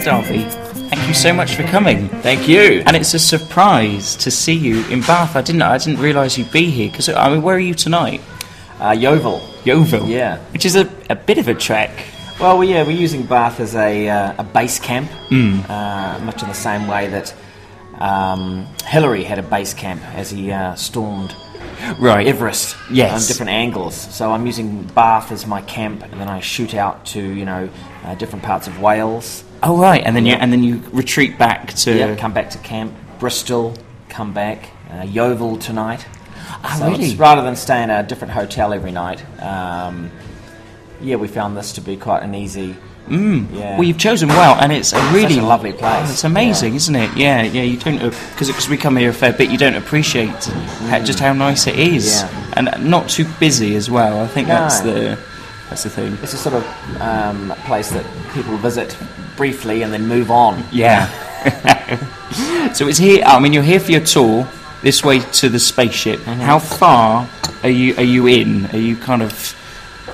Darby, thank you so much for coming. Thank you. And it's a surprise to see you in Bath. I didn't realise you'd be here, because, I mean, where are you tonight? Yeovil. Yeovil? Yeah. Which is a bit of a trek. Well, we're using Bath as a base camp, much in the same way that Hillary had a base camp as he stormed Everest on different angles. So I'm using Bath as my camp, and then I shoot out to different parts of Wales. Oh right, and then you retreat back to come back to camp. Bristol, come back. Yeovil tonight. Oh, so really? Rather than stay in a different hotel every night, we found this to be quite an easy. Yeah. Well, you've chosen well, and it's a really such a lovely place. It's amazing, isn't it? Yeah. You don't, because we come here a fair bit. You don't appreciate just how nice it is, and not too busy as well. I think that's the thing. It's a sort of place that people visit briefly and then move on. Yeah. So it's here. I mean, you're here for your tour. This way to the spaceship. How far are you in? Are you kind of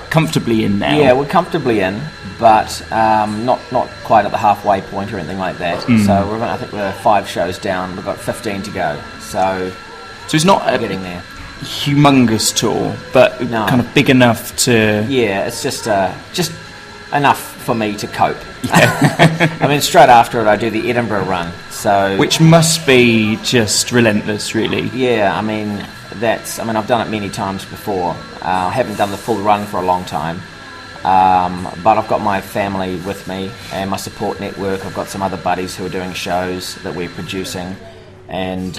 comfortably in now? Yeah, we're comfortably in, but not quite at the halfway point or anything like that. So I think we're 5 shows down. We've got 15 to go. So it's not getting there. Humongous tour, but kind of big enough to. Yeah, it's just enough for me to cope. Yeah. I mean, straight after it, I do the Edinburgh run. So which must be just relentless, really. Yeah, I mean, I've done it many times before. I haven't done the full run for a long time, but I've got my family with me and my support network. I've got some other buddies who are doing shows that we're producing, and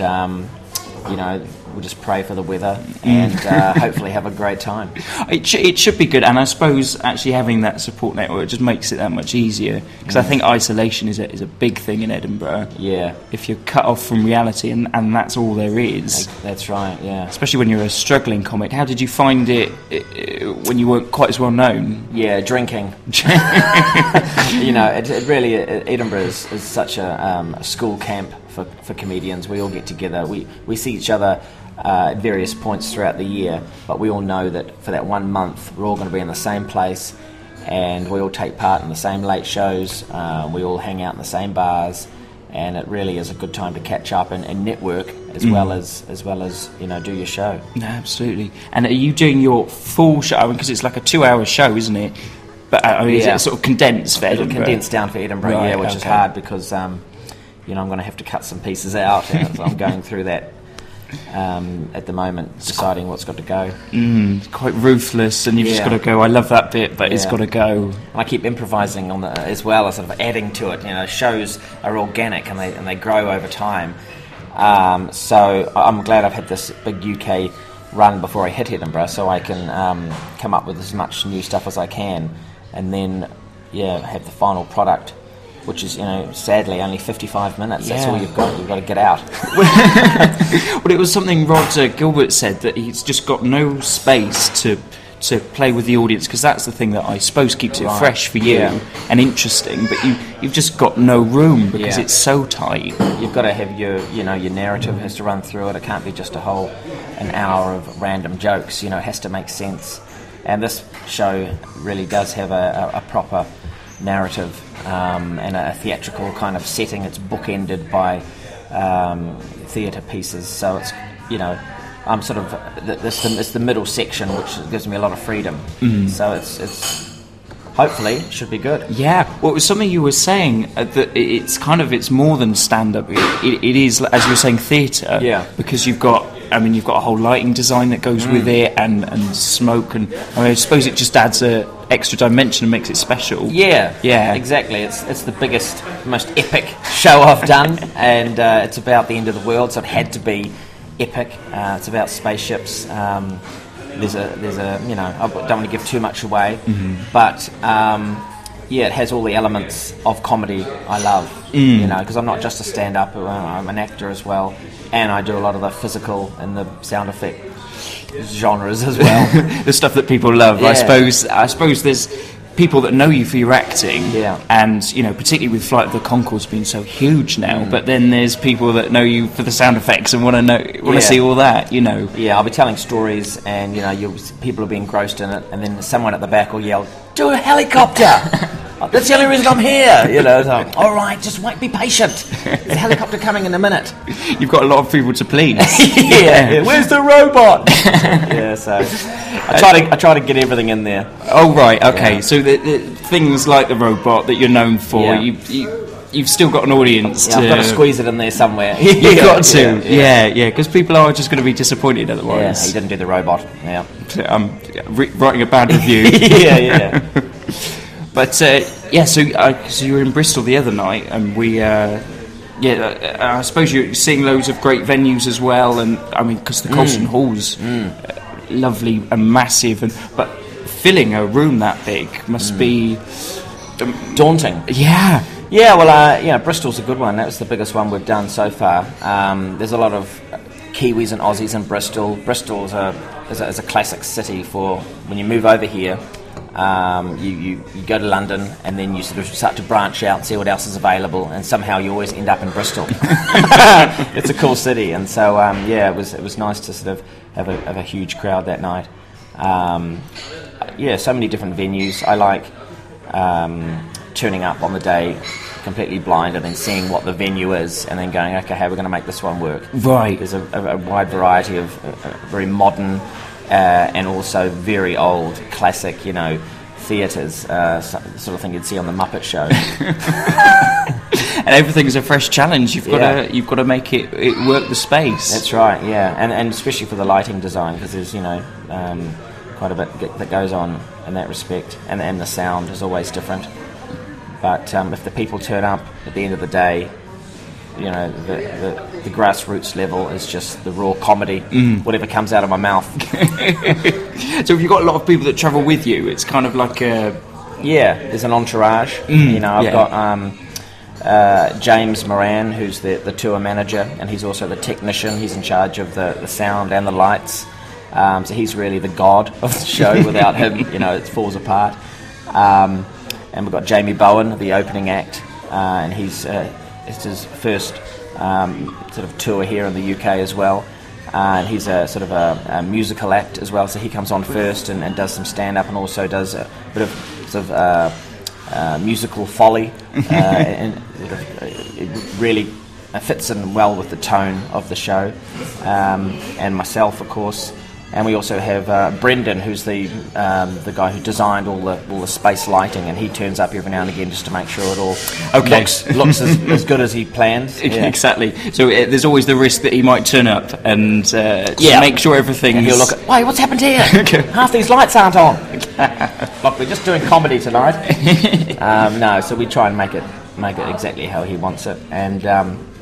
we'll just pray for the weather and hopefully have a great time. It should be good, and I suppose actually having that support network just makes it that much easier, because I think isolation is a big thing in Edinburgh. Yeah. If you're cut off from reality and that's all there is. That's right, yeah. Especially when you're a struggling comic. How did you find it when you weren't quite as well known? Yeah, drinking. It really, Edinburgh is such a school camp for comedians. We all get together. We see each other at various points throughout the year, but we all know that for that 1 month we're all going to be in the same place, and we all take part in the same late shows. We all hang out in the same bars, and it really is a good time to catch up and network as well as do your show. No, absolutely. And are you doing your full show? I mean, because it's like a 2-hour show, isn't it? But is it sort of condensed for Edinburgh? Condensed down for Edinburgh, which is hard because I'm going to have to cut some pieces out. So I'm going through that at the moment, deciding what's got to go. Quite ruthless, and you've just got to go. I love that bit, but it's got to go. I keep improvising on as well as sort of adding to it. Shows are organic and they grow over time. So I'm glad I've had this big UK run before I hit Edinburgh, so I can come up with as much new stuff as I can, and then have the final product, which is, sadly only 55 minutes. That's all you've got. You've got to get out. Well, it was something Rod Gilbert said, that he's just got no space to play with the audience, because that's the thing that I suppose keeps it fresh for you and interesting. But you've just got no room because it's so tight. You've got to have your narrative has to run through it. It can't be just an hour of random jokes. It has to make sense. And this show really does have a proper narrative and a theatrical kind of setting. It's bookended by theatre pieces, so it's I'm sort of it's the middle section, which gives me a lot of freedom. So it's hopefully should be good. Yeah. Well, it was something you were saying that it's more than stand up. It is, as you were saying, theatre. Yeah. Because you've got a whole lighting design that goes with it, and smoke, and I suppose it just adds a extra dimension and makes it special. Yeah, exactly. It's the biggest, most epic show I've done, and it's about the end of the world, so it had to be epic. It's about spaceships. There's a I don't want to give too much away, but it has all the elements of comedy I love. Because I'm not just a stand-up, I'm an actor as well, and I do a lot of the physical and the sound effect genres as well. The stuff that people love. I suppose there's people that know you for your acting, and particularly with Flight of the Conchords being so huge now. But then there's people that know you for the sound effects and want to see all that. I'll be telling stories, and people will be engrossed in it, and then someone at the back will yell, "Do a helicopter!" That's the only reason I'm here. You know, so, all right, just wait, be patient. There's a helicopter coming in a minute. You've got a lot of people to please. Yeah. Where's the robot? Yeah, so I try to get everything in there. Oh right, okay. Yeah. So the things like the robot that you're known for, you've still got an audience. Yeah, I've got to squeeze it in there somewhere. You've got to. Yeah, because people are just going to be disappointed otherwise. Yeah, he didn't do the robot. Yeah, I'm writing a bad review. Yeah. But so you were in Bristol the other night, and we. I suppose you're seeing loads of great venues as well, and I mean, because the Colston Hall's lovely and massive, but filling a room that big must be daunting. Yeah. Yeah, well, Bristol's a good one. That was the biggest one we've done so far. There's a lot of Kiwis and Aussies in Bristol. Bristol is a classic city for when you move over here. You go to London and then you sort of start to branch out and see what else is available, and somehow you always end up in Bristol. It's a cool city, and so it was nice to sort of have a huge crowd that night. So many different venues. I like turning up on the day completely blind and then seeing what the venue is and then going, okay, how we're going to make this one work. Right. There's a wide variety of very modern and also very old classic, theatres, sort of thing you'd see on the Muppet Show. And everything's a fresh challenge. You've got to make it work the space. That's right. Yeah, and especially for the lighting design, because there's quite a bit that goes on in that respect, and the sound is always different. But if the people turn up at the end of the day, the grassroots level is just the raw comedy, whatever comes out of my mouth. So if you've got a lot of people that travel with you, it's kind of like a... Yeah, there's an entourage. I've got James Moran, who's the tour manager, and he's also the technician. He's in charge of the sound and the lights. So he's really the god of the show. Without him, it falls apart. And we've got Jamie Bowen, the opening act, and it's his first sort of tour here in the UK as well. And he's a sort of a musical act as well, so he comes on first and does some stand-up, and also does a bit of sort of musical folly, and it really fits in well with the tone of the show. And myself, of course. And we also have Brendan, who's the guy who designed all the space lighting, and he turns up every now and again just to make sure it all looks as good as he planned. Yeah. Exactly. So there's always the risk that he might turn up and make sure everything. And he'll look at, wait, what's happened here? Half these lights aren't on. Look, we're just doing comedy tonight. No, so we try and make it exactly how he wants it, and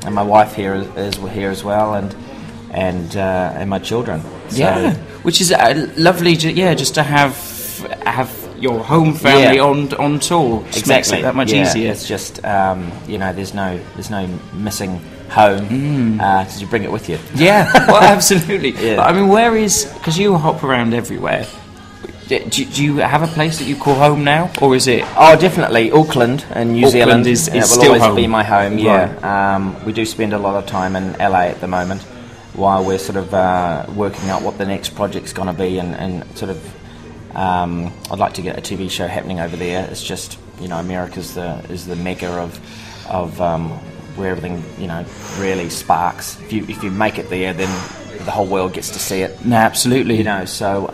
my wife here is here as well, and my children. So, which is lovely. Just to have your home family on tour. Just makes it that much easier. It's just there's no missing home because you bring it with you. Yeah, well, absolutely. Yeah. But, I mean, because you hop around everywhere. Do you have a place that you call home now, or is it? Oh, definitely Auckland and New Zealand is will still always home. Be my home. Right. Yeah, we do spend a lot of time in LA at the moment, while we're sort of working out what the next project's going to be, and sort of I'd like to get a TV show happening over there. It's just America's is the mecca of where everything really sparks. If you make it there, then the whole world gets to see it. No, absolutely. So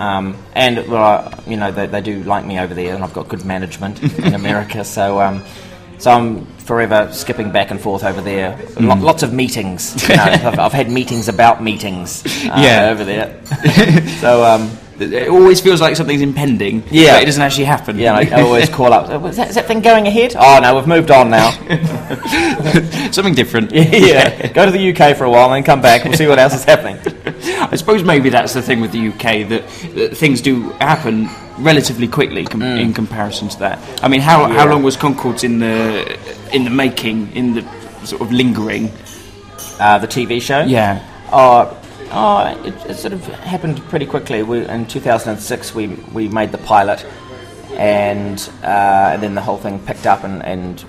they do like me over there, and I've got good management in America. So I'm forever skipping back and forth over there. Lots of meetings. I've had meetings about meetings over there. So it always feels like something's impending, but it doesn't actually happen. Yeah, I always call up, is that thing going ahead? Oh, no, we've moved on now. Something different. Yeah, go to the UK for a while and then come back. We'll see what else is happening. I suppose maybe that's the thing with the UK, that things do happen relatively quickly in comparison to that. I mean, how long was Concords in the making, in the sort of lingering? The TV show? Yeah. It sort of happened pretty quickly. In 2006, we made the pilot, and then the whole thing picked up, and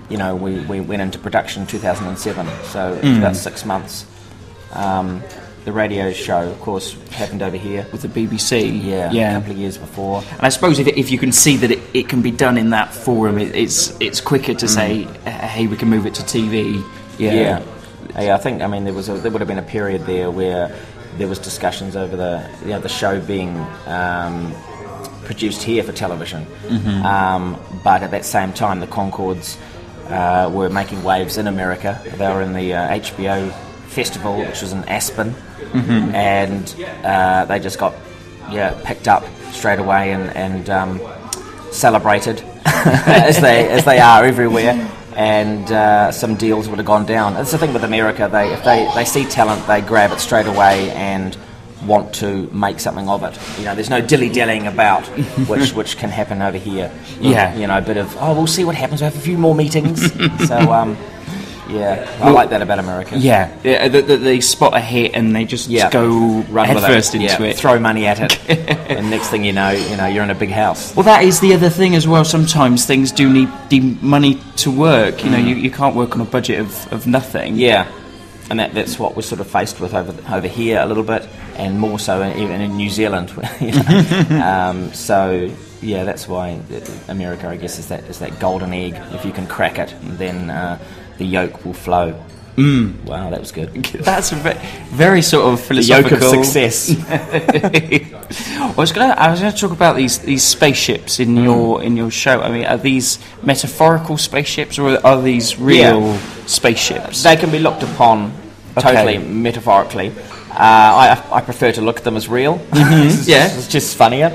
we went into production in 2007. So it's about 6 months. the radio show, of course, happened over here with the BBC. Yeah, a couple of years before. And I suppose if you can see that it can be done in that forum, it's quicker to say, hey, we can move it to TV. Yeah. I think, I mean, there would have been a period there where there was discussions over the show being produced here for television. But at that same time, the Concords were making waves in America. They were in the HBO festival, which was in Aspen, and they just got picked up straight away and celebrated as they are everywhere. And some deals would have gone down. That's the thing with America. If they see talent, they grab it straight away and want to make something of it. You know, there's no dilly-dallying about, which can happen over here. Yeah. You know, a bit of, we'll see what happens. We'll have a few more meetings. So, I like that about America. Yeah, they spot a hit and they just go headfirst into it. Throw money at it, and next thing you know, you're in a big house. Well, that is the other thing as well. Sometimes things do need money to work. You know, you can't work on a budget of nothing. Yeah, and that's what we're sort of faced with over here a little bit, and more so even in New Zealand. So yeah, that's why America, I guess, is that golden egg. If you can crack it, then the yolk will flow. Wow, that was good. That's a very sort of philosophical. The yolk of success. I was going to talk about these spaceships in your show. I mean, are these metaphorical spaceships or are these real spaceships? They can be looked upon totally metaphorically. I prefer to look at them as real. It's just funnier.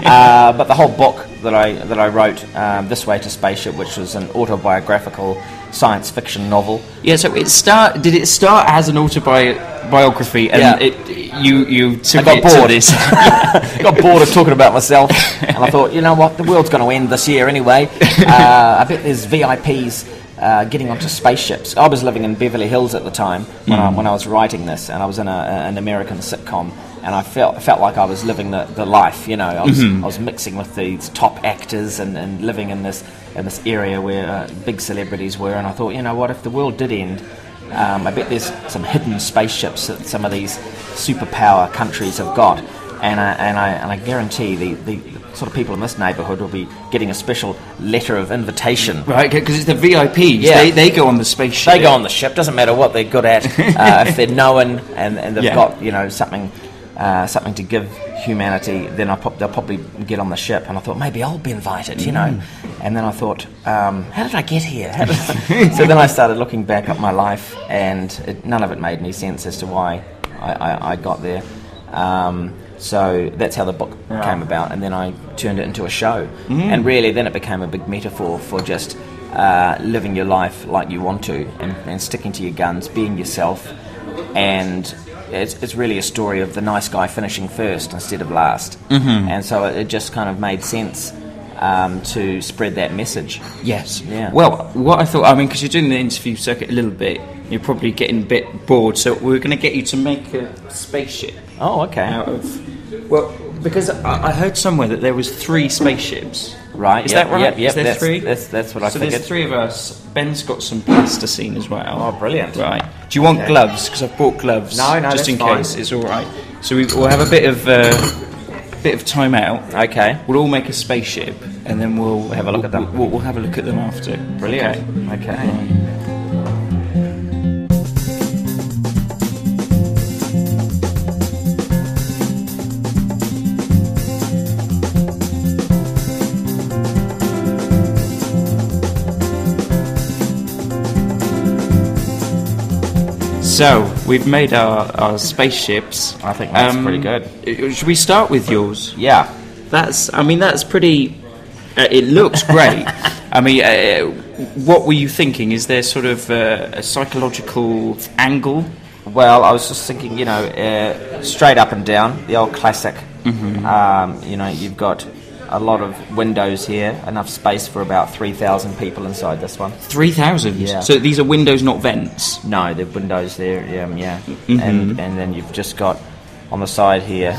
But the whole book that I wrote, This Way to Spaceship, which was an autobiographical science fiction novel. Yeah, so did it start as an autobiography and you took I got bored. To this? Got bored of talking about myself, and I thought, you know what, the world's going to end this year anyway. I bet there's VIPs getting onto spaceships. I was living in Beverly Hills at the time when I was writing this, and I was in an American sitcom, and I felt like I was living the life. You know, I was mixing with these top actors and living in this area where big celebrities were, and I thought, you know what, if the world did end, I bet there's some hidden spaceships that some of these superpower countries have got, and I guarantee the sort of people in this neighbourhood will be getting a special letter of invitation. Right, because it's the VIPs. Yeah. They go on the spaceship. They go on the ship. Doesn't matter what they're good at. If they're known and they've got something to give humanity, then they'll probably get on the ship. And I thought, maybe I'll be invited, you know. And then I thought, how did I get here? So then I started looking back at my life, and none of it made any sense as to why I got there. So that's how the book came about, and then I turned it into a show. And really then it became a big metaphor for just living your life like you want to, and sticking to your guns, being yourself. And it's really a story of the nice guy finishing first instead of last. And so it just kind of made sense to spread that message. Yes. Yeah. Well, what I thought, I mean, because you're doing the interview circuit a little bit, you're probably getting a bit bored, so we're going to get you to make a spaceship. Oh, okay. Well, because I heard somewhere that there was 3 spaceships. Right. Is that right? Yep. Is there 3? That's what I figured. So there's 3 of us. Ben's got some plasticine as well. Oh, brilliant. Right. Do you want gloves? Because I've bought gloves. No, just in fine. case. It's all right. So we'll have a bit of time out. Okay. We'll all make a spaceship, and then we'll have a look at them. We'll have a look at them after. Brilliant. Okay. Right. So, we've made our spaceships. I think that's pretty good. Should we start with yours? Yeah. That's pretty... it looks great. I mean, what were you thinking? Is there sort of a psychological angle? Well, I was just thinking, straight up and down, the old classic. You've got a lot of windows here, enough space for about 3,000 people inside this one. 3,000? Yeah. So these are windows, not vents? No, they're windows there, yeah. And then you've just got, on the side here,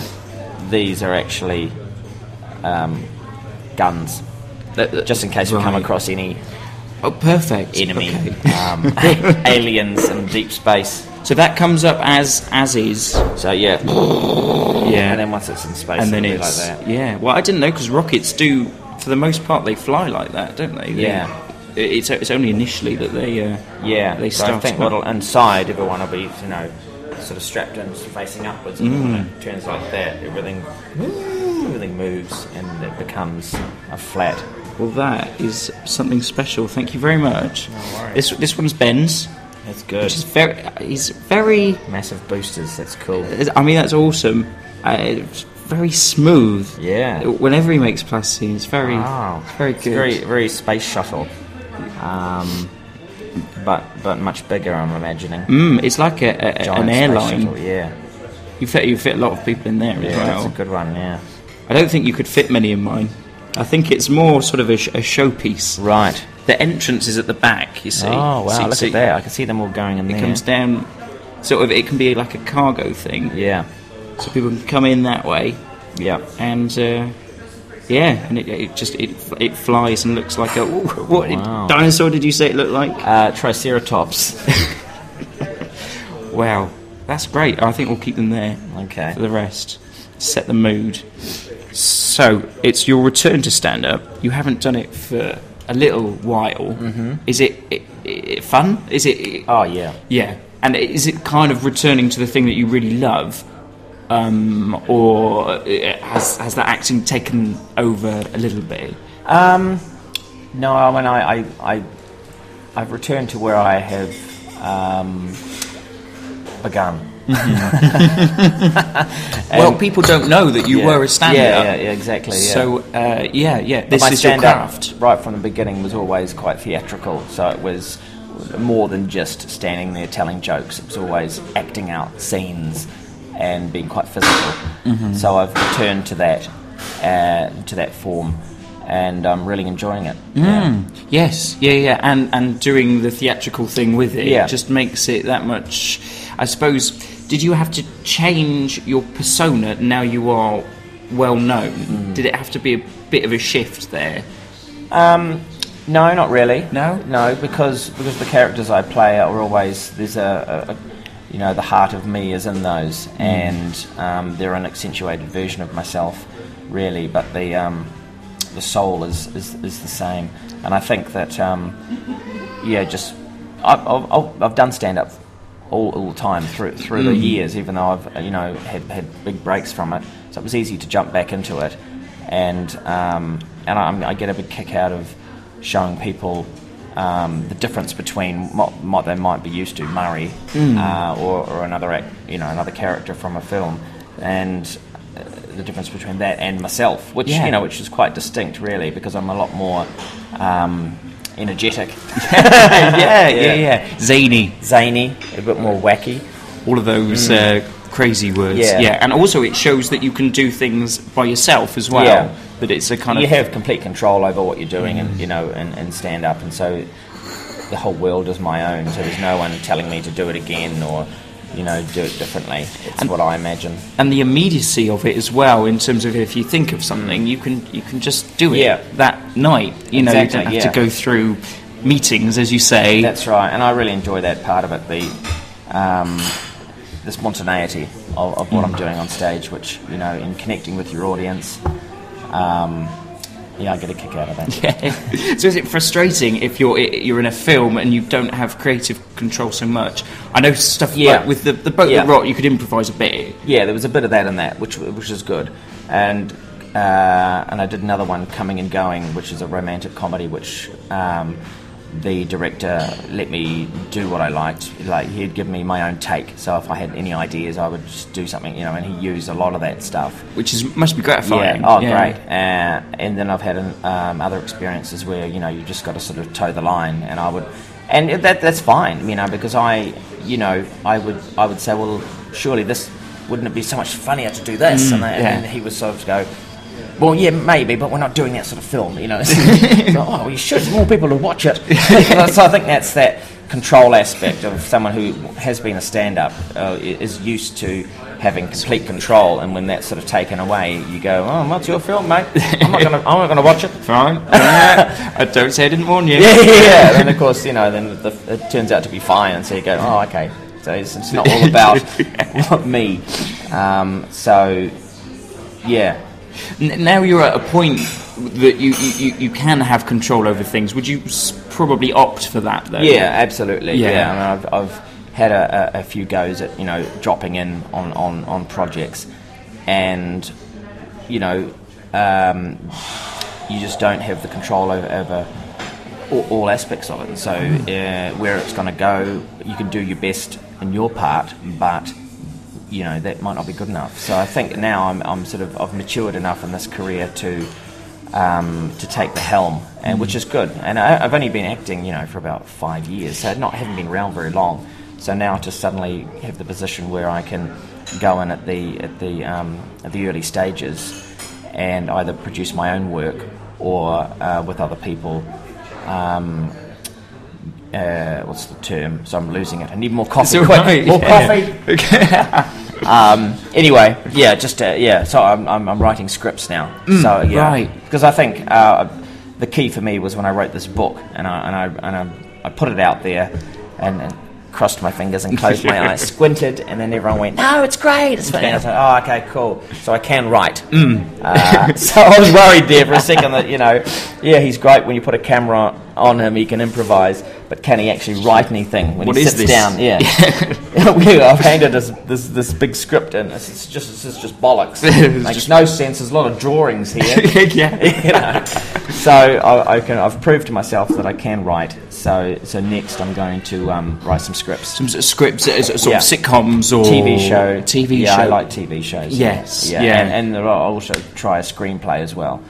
these are actually guns, just in case we come across any perfect enemy okay. aliens in deep space. So that comes up as is. So yeah, yeah, and then once it's in space, and then it'll it's be like that. yeah. Well, I didn't know because rockets do, for the most part, they fly like that, don't they? Yeah. It's only initially that they they so start. I think what'll inside everyone will be sort of strapped in, facing upwards, and when it turns like that, everything moves and it becomes a flat. Well, that is something special. Thank you very much. No worries. This one's Ben's. That's good. Which is he's very Massive boosters. That's cool. I mean, that's awesome. It's very smooth. Yeah. Whenever he makes plasticine, it's very good. It's very space shuttle. But much bigger, I'm imagining. It's like an airline. Shuttle, yeah. You fit a lot of people in there as well. That's a good one. Yeah. I don't think you could fit many in mine. I think it's more sort of a showpiece. Right. The entrance is at the back, you see. Oh, wow, look at that. I can see them all going in there. It comes down, sort of, it can be like a cargo thing. Yeah. So people can come in that way. Yeah. And, and it flies and looks like what dinosaur did you say it looked like? Triceratops. Wow. That's great. I think we'll keep them there. Okay. For the rest. Set the mood. So, it's your return to stand-up. You haven't done it for a little while. Mm-hmm. Is it fun? Is it? Oh, yeah. Yeah. And is it kind of returning to the thing that you really love? Or has that acting taken over a little bit? No, I mean, I've returned to where I have begun. Well, people don't know that you were a stand-up. Yeah, exactly. Yeah. So, this is your craft. Right from the beginning was always quite theatrical, so it was more than just standing there telling jokes. It was always acting out scenes and being quite physical. Mm-hmm. So I've returned to that form, and I'm really enjoying it. Yeah. Yes, yeah, and doing the theatrical thing with it just makes it that much. I suppose. Did you have to change your persona now you are well known? Did it have to be a bit of a shift there? No, not really. No, because the characters I play are always there's a the heart of me is in those, and they're an accentuated version of myself, really. But the soul is the same, and I think that I've done stand up all the time through the years, even though I've had big breaks from it. So it was easy to jump back into it, and I get a big kick out of showing people the difference between what they might be used to, Murray, or another character from a film, and the difference between that and myself, which is quite distinct, really, because I'm a lot more energetic. yeah. Zany, a bit more wacky. All of those crazy words. Yeah, and also it shows that you can do things by yourself as well. Yeah. That it's a kind of you have complete control over what you're doing, and stand up, and so the whole world is my own. So there's no one telling me to do it again or do it differently. It's what I imagine. And the immediacy of it as well, in terms of if you think of something, you can just do it that night. You don't have to go through meetings, as you say. That's right, and I really enjoy that part of it, the spontaneity of what I'm doing on stage, which, in connecting with your audience, I get a kick out of that. Yeah. So is it frustrating if you're in a film and you don't have creative control so much? I know stuff like with the Boat That Rocked, you could improvise a bit. Yeah, there was a bit of that in that, which is good. And I did another one, Coming and Going, which is a romantic comedy, which the director let me do what I liked. Like, he'd give me my own take. So if I had any ideas, I would just do something, and he used a lot of that stuff, which must be gratifying. Great. And then I've had other experiences where you just got to sort of toe the line, and that's fine, because I would say, well, surely wouldn't it be so much funnier to do this? And he would sort of go, well, yeah, maybe, but we're not doing that sort of film, So, you should. More people will watch it. So I think that's that control aspect of someone who has been a stand-up, is used to having complete control, and when that's sort of taken away, you go, oh, what's your film, mate? I'm not gonna watch it. Fine. I don't say I didn't warn you. Yeah. And of course, then it turns out to be fine, and so you go, oh, okay. So it's not all about me. So, yeah. Now you're at a point that you can have control over things. Would you probably opt for that, though? Yeah, absolutely. Yeah. I mean, I've had a few goes at dropping in on projects, and you just don't have the control over all aspects of it. And so where it's going to go, you can do your best in your part, but that might not be good enough. So I think now I've matured enough in this career to take the helm, and which is good. And I've only been acting, for about 5 years, so haven't been around very long. So now to suddenly have the position where I can go in at the early stages and either produce my own work or with other people. What's the term? So I'm losing it. I need more coffee. Right. More coffee. Okay. Anyway, yeah, So I'm writing scripts now. So yeah, right. Because I think the key for me was when I wrote this book, and I put it out there, and crossed my fingers and closed my eyes, squinted, and then everyone went, "No, it's great, it's funny." And I was like, "Oh, okay, cool." So I can write. So I was worried there for a second that he's great when you put a camera on him, he can improvise, but can he actually write anything when he sits down? Yeah. I've handed this big script in. It's just bollocks. It makes no sense. There's a lot of drawings here. Yeah. So I've proved to myself that I can write. So next I'm going to write some scripts. Some scripts, sort of sitcoms or TV show. Yeah, I like TV shows. Yes. Yeah. And I'll also try a screenplay as well.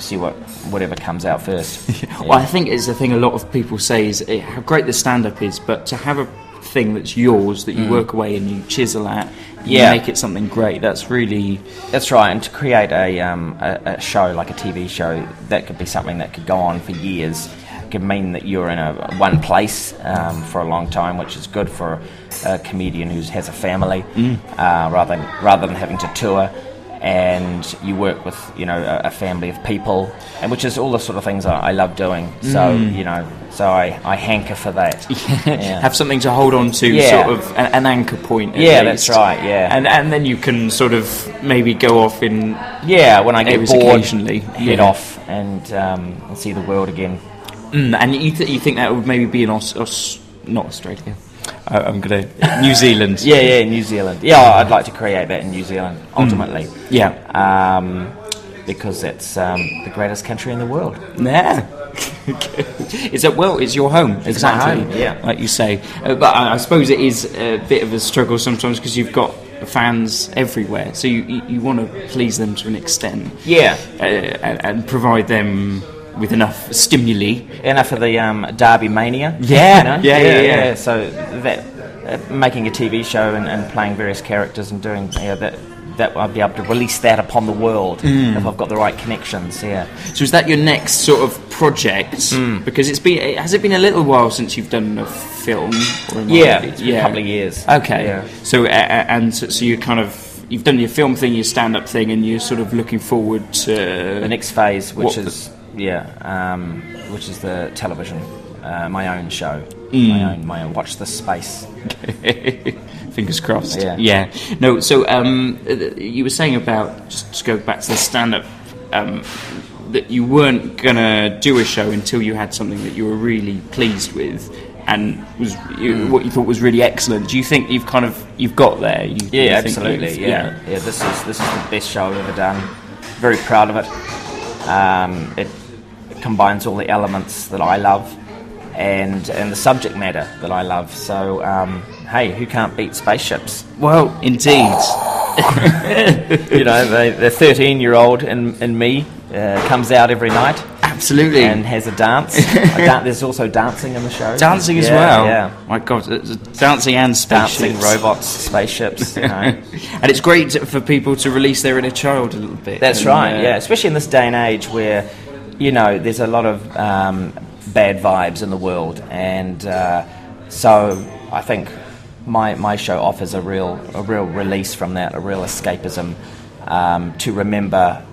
See whatever comes out first. Well, I think it's the thing a lot of people say is how great the stand-up is, but to have a thing that's yours that you work away and you chisel at, and you make it something great. That's right. And to create a show like a TV show, that could be something that could go on for years. It could mean that you're in one place for a long time, which is good for a comedian who has a family, rather than having to tour. And you work with a family of people, and which is all the sort of things I love doing. So so I hanker for that. Yeah. Have something to hold on to, sort of an anchor point. Yeah, that's right. Yeah, and then you can sort of maybe go off in when I get bored, occasionally head off and see the world again. And you think that would maybe be in not Australia. I'm gonna New Zealand. New Zealand. Yeah, I'd like to create that in New Zealand ultimately. Because it's the greatest country in the world. Yeah. It's your home. It's exactly. my home, yeah. Like you say. But I suppose it is a bit of a struggle sometimes because you've got fans everywhere, so you want to please them to an extent. Yeah. And provide them with enough stimuli. Enough of the Darby mania. Yeah. Yeah. So that making a TV show and playing various characters and doing that I'll be able to release that upon the world if I've got the right connections. Yeah. So is that your next sort of project? Because has it been a little while since you've done a film? It's been a couple of years. Okay. Yeah. So so you kind of. You've done your film thing, your stand-up thing, and you're sort of looking forward to the next phase, which is the television, my own show, my own. Watch this space. Fingers crossed. Yeah. No. So you were saying about, just to go back to the stand-up, that you weren't gonna do a show until you had something that you were really pleased with. And what you thought was really excellent. Do you think you've got there? Absolutely. Yeah. This is the best show I've ever done. Very proud of it. It combines all the elements that I love, and the subject matter that I love. So, hey, who can't beat spaceships? Well, indeed. The 13-year-old in me comes out every night. Absolutely. And has a dance. There's also dancing in the show. Dancing as well. Yeah. My God, dancing and spaceships. Dancing robots, spaceships. And it's great for people to release their inner child a little bit. That's right. Yeah, especially in this day and age where there's a lot of bad vibes in the world, and so I think my show offers a real release from that, a real escapism, to remember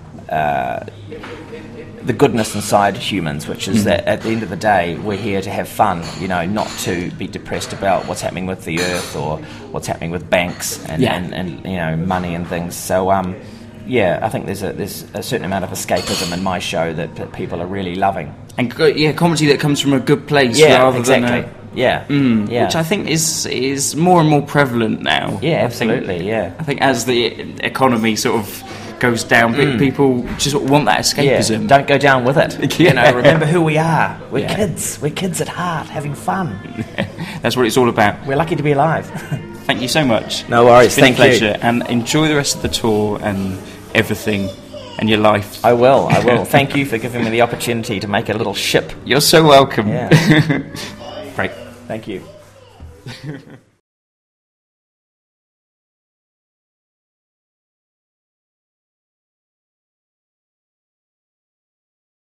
the goodness inside humans, which is that at the end of the day, we're here to have fun, you know, not to be depressed about what's happening with the earth or what's happening with banks and you know, money and things. So I think there's a certain amount of escapism in my show that people are really loving. And comedy that comes from a good place rather than which I think is more and more prevalent now. Yeah, absolutely. I think as the economy sort of goes down, people just want that escapism. Yeah, don't go down with it. You know, remember who we are. We're kids. We're kids at heart, having fun. That's what it's all about. We're lucky to be alive. Thank you so much. No worries. It's been a pleasure. You. And enjoy the rest of the tour and everything and your life. I will. Thank you for giving me the opportunity to make a little ship. You're so welcome. Yeah. Great. Thank you.